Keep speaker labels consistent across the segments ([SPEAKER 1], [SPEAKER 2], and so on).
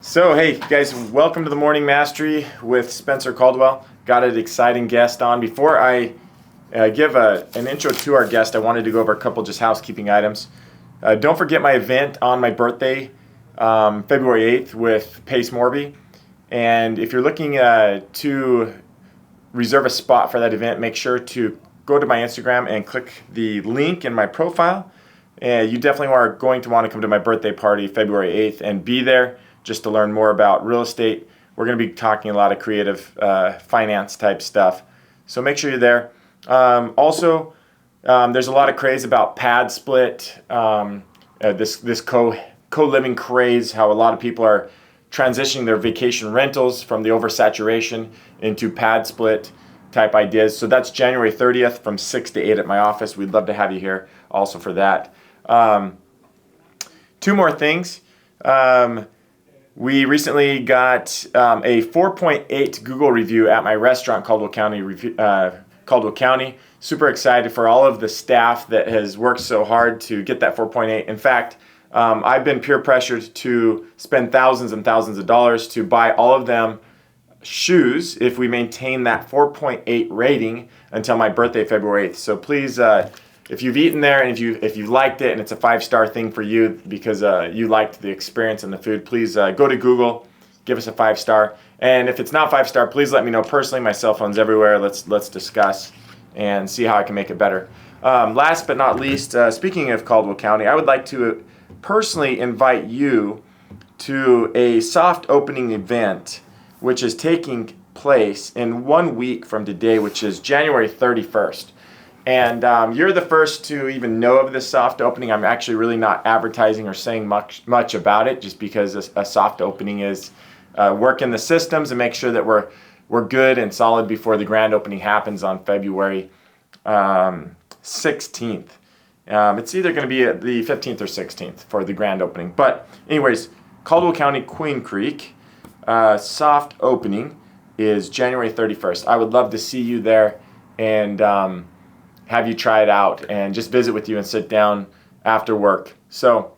[SPEAKER 1] So, hey guys, welcome to the Morning Mastery with Spencer Caldwell. Got an exciting guest on. Before I give an intro to our guest, I wanted to go over a couple just housekeeping items. Don't forget my event on my birthday, February 8th with Pace Morby. And if you're looking to reserve a spot for that event, make sure to go to my Instagram and click the link in my profile. You definitely are going to want to come to my birthday party February 8th and be there just to learn more about real estate. We're going to be talking a lot of creative finance type stuff. So make sure you're there. Also, there's a lot of craze about pad split, this co-living craze, how a lot of people are transitioning their vacation rentals from the oversaturation into pad split type ideas. So that's January 30th from 6 to 8 at my office. We'd love to have you here also for that. Two more things. We recently got a 4.8 Google review at my restaurant, Caldwell County. Super excited for all of the staff that has worked so hard to get that 4.8. In fact, I've been peer pressured to spend thousands and thousands of dollars to buy all of them shoes if we maintain that 4.8 rating until my birthday, February 8th. So please, if you've eaten there and if you liked it and it's a 5-star thing for you because you liked the experience and the food, please go to Google, give us a 5-star. And if it's not 5-star, please let me know personally. My cell phone's everywhere. Let's discuss and see how I can make it better. Last but not least, speaking of Caldwell County, I would like to personally invite you to a soft opening event which is taking place in 1 week from today, which is January 31st. And you're the first to even know of this soft opening. I'm actually really not advertising or saying much about it, just because a soft opening is work in the systems and make sure that we're good and solid before the grand opening happens on February 16th. It's either going to be at the 15th or 16th for the grand opening. But anyways, Caldwell County, Queen Creek, soft opening is January 31st. I would love to see you there and have you try it out and just visit with you and sit down after work. So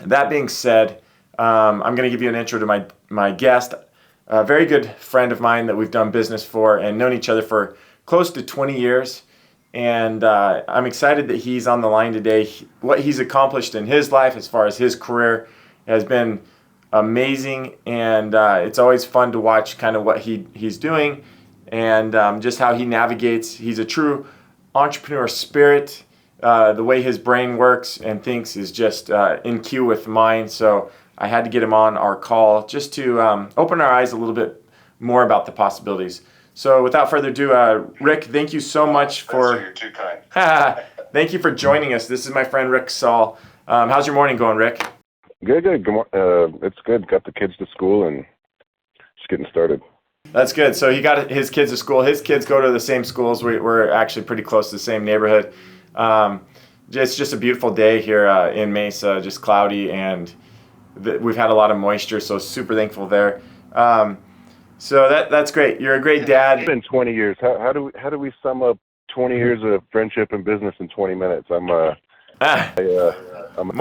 [SPEAKER 1] that being said, I'm going to give you an intro to my guest, a very good friend of mine that we've done business for and known each other for close to 20 years. And I'm excited that he's on the line today. What he's accomplished in his life as far as his career has been amazing, and it's always fun to watch kind of what he's doing and just how he navigates. He's a true entrepreneur spirit. The way his brain works and thinks is just in cue with mine. So I had to get him on our call just to open our eyes a little bit more about the possibilities. So without further ado, Rick, thank you so much for...
[SPEAKER 2] You're too kind.
[SPEAKER 1] Thank you for joining us. This is my friend Rick Saul. How's your morning going, Rick?
[SPEAKER 2] Good. It's good. Got the kids to school and just getting started.
[SPEAKER 1] That's good. So he got his kids to school. His kids go to the same schools. We're actually pretty close to the same neighborhood. It's just a beautiful day here in Mesa, just cloudy, and we've had a lot of moisture, so super thankful there. So that's great. You're a great dad.
[SPEAKER 2] It's been 20 years. How do we sum up 20 years of friendship and business in 20 minutes? I'm
[SPEAKER 1] more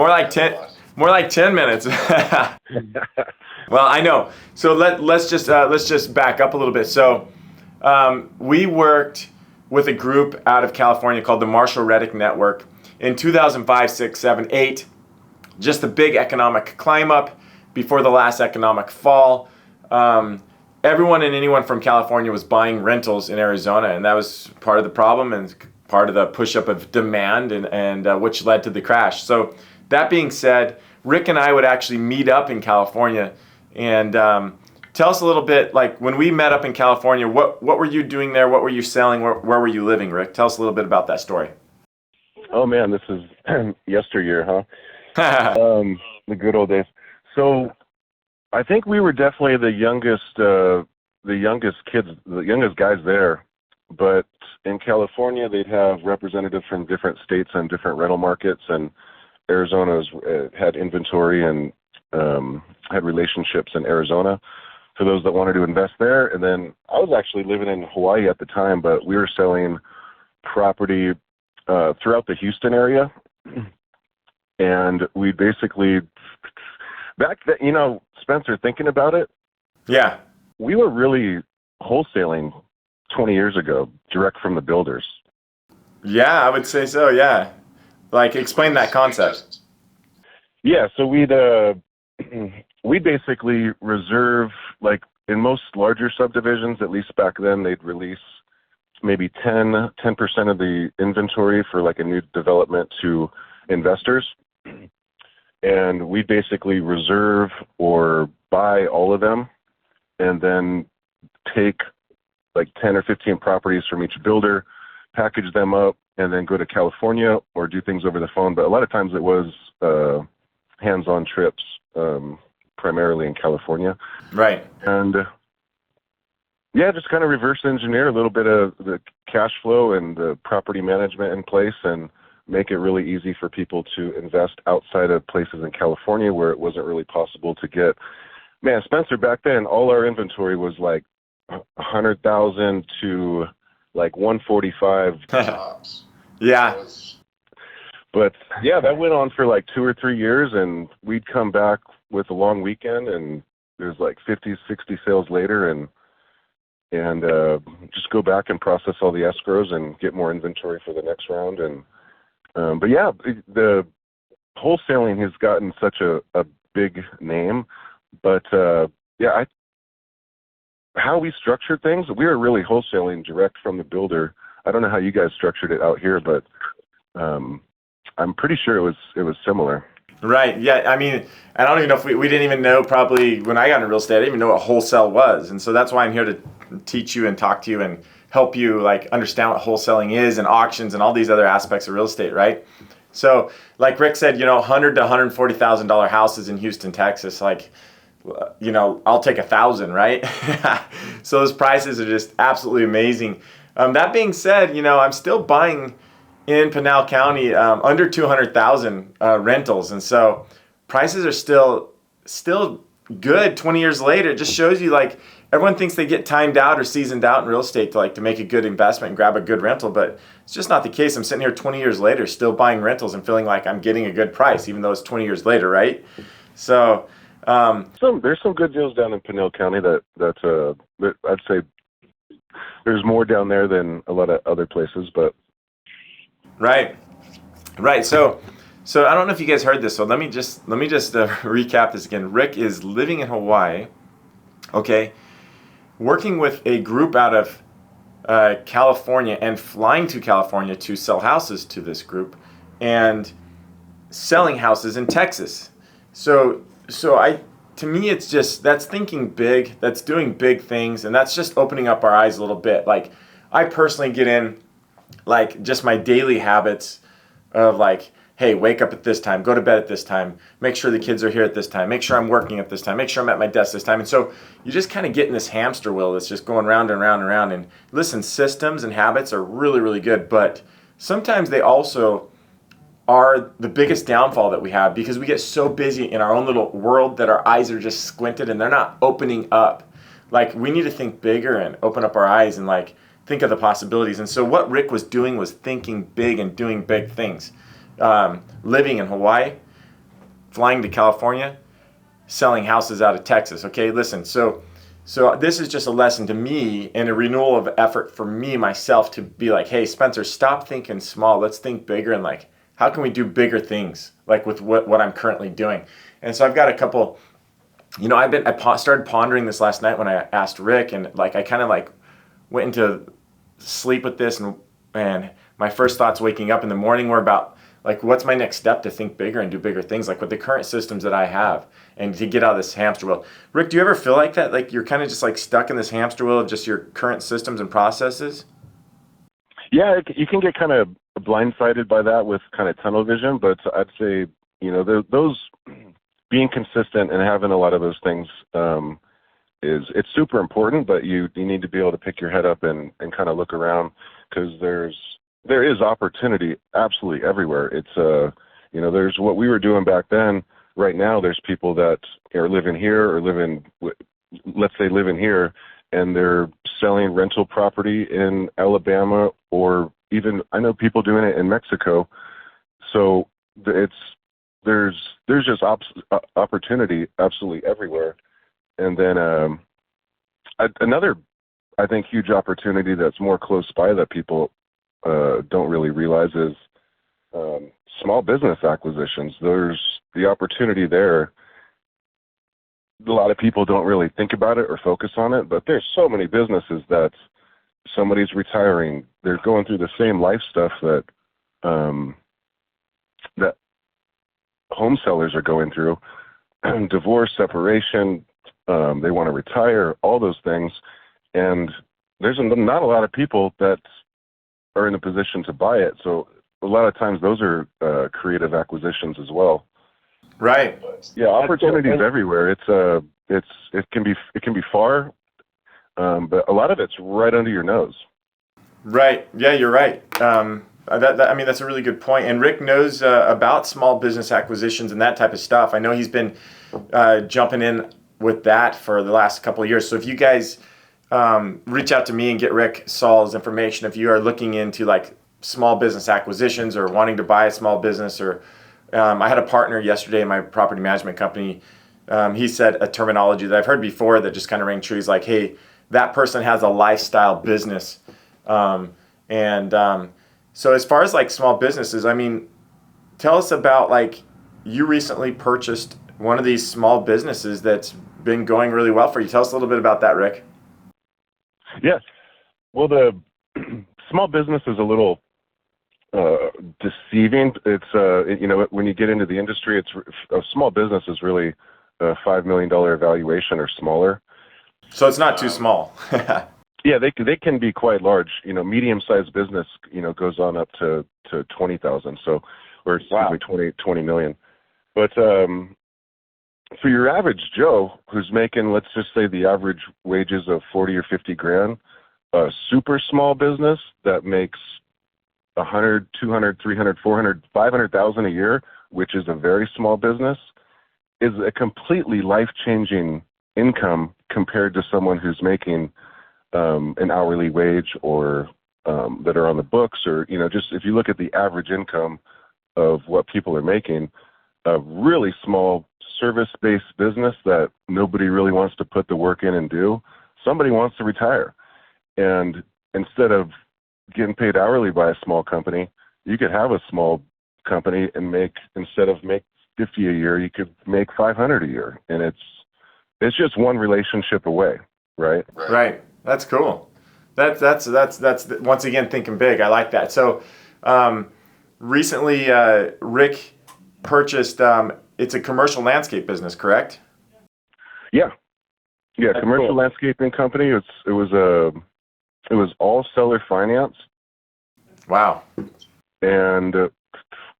[SPEAKER 1] like 10 minutes. Well, I know. So let's just back up a little bit. So we worked with a group out of California called the Marshall Reddick Network in 2005, 6, 7, 8. Just a big economic climb up before the last economic fall. Everyone and anyone from California was buying rentals in Arizona, and that was part of the problem and part of the push up of demand, and which led to the crash. So that being said, Rick and I would actually meet up in California. And tell us a little bit, like when we met up in California, what were you doing there? What were you selling? Where were you living, Rick? Tell us a little bit about that story.
[SPEAKER 2] Oh man, this is yesteryear, huh? The good old days. So I think we were definitely the youngest guys there. But in California, they'd have representatives from different states and different rental markets, and Arizona's had inventory and had relationships in Arizona for those that wanted to invest there. And then I was actually living in Hawaii at the time, but we were selling property throughout the Houston area. And we basically back then, Spencer, thinking about it,
[SPEAKER 1] Yeah.
[SPEAKER 2] we were really wholesaling 20 years ago, direct from the builders.
[SPEAKER 1] Yeah, I would say so. Yeah. Like, explain that concept.
[SPEAKER 2] Yeah, so we basically reserve, like in most larger subdivisions, at least back then, they'd release maybe 10% of the inventory for like a new development to investors. And we basically reserve or buy all of them and then take like 10 or 15 properties from each builder, package them up, and then go to California or do things over the phone. But a lot of times it was hands-on trips, primarily in California.
[SPEAKER 1] Right.
[SPEAKER 2] And yeah, just kind of reverse engineer a little bit of the cash flow and the property management in place and make it really easy for people to invest outside of places in California where it wasn't really possible to get. Man, Spencer, back then, all our inventory was like 100,000 to like 145 tops.
[SPEAKER 1] Yeah.
[SPEAKER 2] But yeah, that went on for like 2 or 3 years, and we'd come back with a long weekend, and there's like 50, 60 sales later, and just go back and process all the escrows and get more inventory for the next round. And but yeah, the wholesaling has gotten such a big name, but yeah, how we structured things, we were really wholesaling direct from the builder. I don't know how you guys structured it out here, but I'm pretty sure it was similar.
[SPEAKER 1] Right. Yeah. I mean, I don't even know if we didn't even know, probably when I got into real estate, I didn't even know what wholesale was. And so that's why I'm here to teach you and talk to you and help you like understand what wholesaling is and auctions and all these other aspects of real estate. Right. So like Rick said, $100,000 to $140,000 houses in Houston, Texas, like, I'll take 1,000, right? So those prices are just absolutely amazing. That being said, I'm still buying in Pinal County under 200,000 rentals, and so prices are still good 20 years later. It just shows you like everyone thinks they get timed out or seasoned out in real estate to make a good investment and grab a good rental, but it's just not the case. I'm sitting here 20 years later still buying rentals and feeling like I'm getting a good price, even though it's 20 years later, right? So
[SPEAKER 2] there's some good deals down in Pinal County that I'd say there's more down there than a lot of other places, but
[SPEAKER 1] right. So I don't know if you guys heard this. So let me just recap this again. Rick is living in Hawaii, okay, working with a group out of California and flying to California to sell houses to this group and selling houses in Texas. So to me, it's just, that's thinking big, that's doing big things, and that's just opening up our eyes a little bit. Like, I personally get in, like, just my daily habits of, like, hey, wake up at this time, go to bed at this time, make sure the kids are here at this time, make sure I'm working at this time, make sure I'm at my desk this time. And so you just kind of get in this hamster wheel that's just going round and round and round. And listen, systems and habits are really, really good, but sometimes they also are the biggest downfall that we have because we get so busy in our own little world that our eyes are just squinted and they're not opening up. Like, we need to think bigger and open up our eyes and like think of the possibilities. And so what Rick was doing was thinking big and doing big things. Living in Hawaii, flying to California, selling houses out of Texas. Okay, listen, so this is just a lesson to me and a renewal of effort for me, myself, to be like, hey, Spencer, stop thinking small. Let's think bigger and like, how can we do bigger things like with what I'm currently doing? And so I've got a couple, I started pondering this last night when I asked Rick, and like I kind of like went into sleep with this, and my first thoughts waking up in the morning were about like, what's my next step to think bigger and do bigger things, like with the current systems that I have, and to get out of this hamster wheel. Rick, do you ever feel like that? Like you're kind of just like stuck in this hamster wheel of just your current systems and processes?
[SPEAKER 2] Yeah, you can get kind of blindsided by that with kind of tunnel vision, but I'd say, those being consistent and having a lot of those things it's super important, but you need to be able to pick your head up and kind of look around, because there is opportunity absolutely everywhere. It's there's what we were doing back then. Right now, there's people that are living here or living here, and they're selling rental property in Alabama, or even I know people doing it in Mexico. So there's just opportunity absolutely everywhere. And then another, I think, huge opportunity that's more close by that people don't really realize is small business acquisitions. There's the opportunity there. A lot of people don't really think about it or focus on it, but there's so many businesses that somebody's retiring. They're going through the same life stuff that that home sellers are going through. Divorce, separation, they want to retire, all those things. And there's not a lot of people that are in a position to buy it. So a lot of times those are creative acquisitions as well.
[SPEAKER 1] Right.
[SPEAKER 2] Yeah, opportunities everywhere. It can be far, but a lot of it's right under your nose.
[SPEAKER 1] Right. Yeah, you're right. I mean, that's a really good point. And Rick knows about small business acquisitions and that type of stuff. I know he's been jumping in with that for the last couple of years. So if you guys reach out to me and get Rick Saul's information, if you are looking into like small business acquisitions or wanting to buy a small business, or I had a partner yesterday in my property management company. He said a terminology that I've heard before that just kind of rang true. He's like, hey, that person has a lifestyle business. So as far as like small businesses, I mean, tell us about like you recently purchased one of these small businesses that's been going really well for you. Tell us a little bit about that, Rick.
[SPEAKER 2] Yes. Well, the small business is a little deceiving. It's when you get into the industry, it's a small business is really a $5 million valuation or smaller.
[SPEAKER 1] So it's not too small.
[SPEAKER 2] Yeah, they can be quite large. Medium-sized business, goes on up to 20,000. So, or
[SPEAKER 1] Wow.
[SPEAKER 2] 20 million. But for your average Joe who's making, let's just say, the average wages of 40 or 50 grand, a super small business that makes 100, 200, 300, 400, 500,000 a year, which is a very small business, is a completely life-changing income compared to someone who's making an hourly wage or that are on the books, or just if you look at the average income of what people are making, a really small service-based business that nobody really wants to put the work in and do, somebody wants to retire. And instead of getting paid hourly by a small company, you could have a small company and instead of make 50 a year, you could make 500 a year. And it's just one relationship away, right?
[SPEAKER 1] Right. That's cool. That's once again thinking big. I like that. So recently Rick purchased it's a commercial landscape business, correct?
[SPEAKER 2] Yeah.
[SPEAKER 1] That's
[SPEAKER 2] Commercial
[SPEAKER 1] cool.
[SPEAKER 2] landscaping company. It was all seller finance.
[SPEAKER 1] Wow.
[SPEAKER 2] And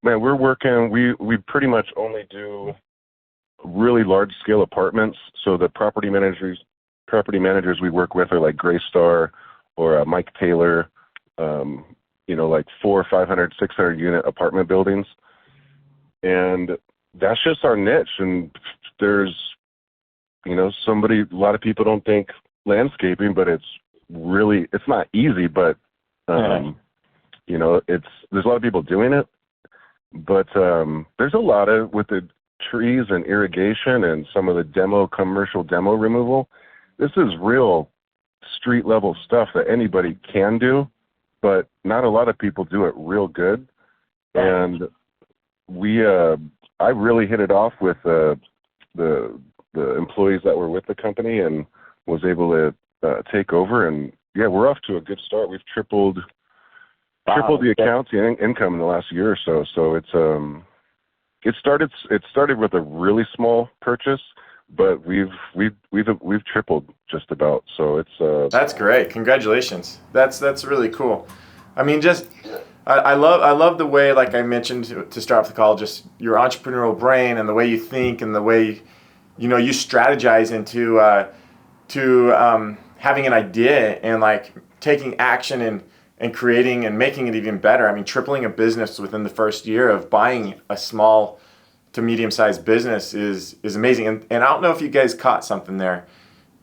[SPEAKER 2] man, we pretty much only do really large scale apartments. So the property managers we work with are like Graystar or Mike Taylor, like 400, 500, 600 unit apartment buildings. And that's just our niche. And there's, a lot of people don't think landscaping, but it's not easy, but, there's a lot of people doing it, but there's a lot of, with the trees and irrigation and some of the commercial demo removal, this is real street level stuff that anybody can do, but not a lot of people do it real good. And I really hit it off with the employees that were with the company and was able to take over. And yeah, we're off to a good start. We've tripled the accounts and income in the last year or so. So it started with a really small purchase, but we've tripled just about. So it's
[SPEAKER 1] That's great. Congratulations. That's really cool. I mean, I love the way, like I mentioned to start off the call, just your entrepreneurial brain and the way you think and the way you strategize into having an idea and like taking action and creating and making it even better. I mean, tripling a business within the first year of buying a small to medium-sized business is amazing. And I don't know if you guys caught something there,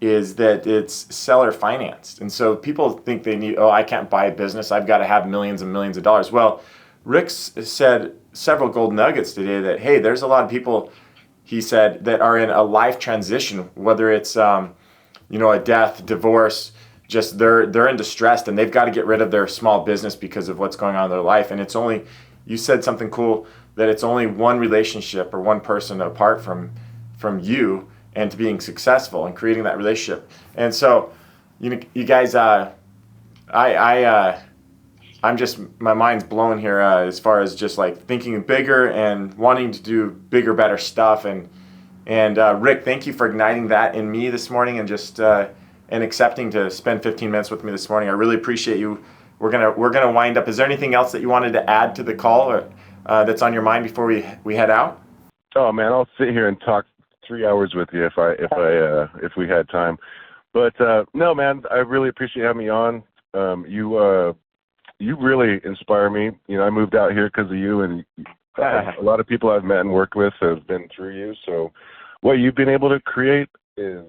[SPEAKER 1] is that it's seller financed. And so people think I can't buy a business. I've got to have millions and millions of dollars. Well, Rick said several gold nuggets today that, hey, there's a lot of people, he said, that are in a life transition, whether it's, a death, divorce, just they're in distress and they've got to get rid of their small business because of what's going on in their life. And it's only, you said something cool, that it's only one relationship or one person apart from you and to being successful and creating that relationship. And so, you guys, I'm just, my mind's blown here as far as just like thinking bigger and wanting to do bigger, better stuff. And Rick, thank you for igniting that in me this morning and just and accepting to spend 15 minutes with me this morning. I really appreciate you. We're gonna wind up. Is there anything else that you wanted to add to the call or that's on your mind before we head out?
[SPEAKER 2] Oh man, I'll sit here and talk 3 hours with you if we had time. But no, man, I really appreciate having me on. You really inspire me. I moved out here because of you, and a lot of people I've met and worked with have been through you. So what you've been able to create is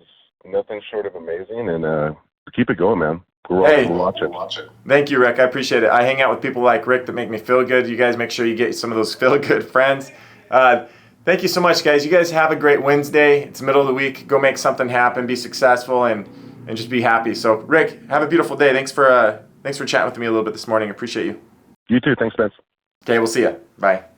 [SPEAKER 2] nothing short of amazing, and keep it going, man. We'll watch it.
[SPEAKER 1] Thank you, Rick. I appreciate it. I hang out with people like Rick that make me feel good. You guys make sure you get some of those feel-good friends. Thank you so much, guys. You guys have a great Wednesday. It's the middle of the week. Go make something happen. Be successful and just be happy. So, Rick, have a beautiful day. Thanks for chatting with me a little bit this morning. I appreciate you.
[SPEAKER 2] You too. Thanks, Spence.
[SPEAKER 1] Okay, we'll see you. Bye.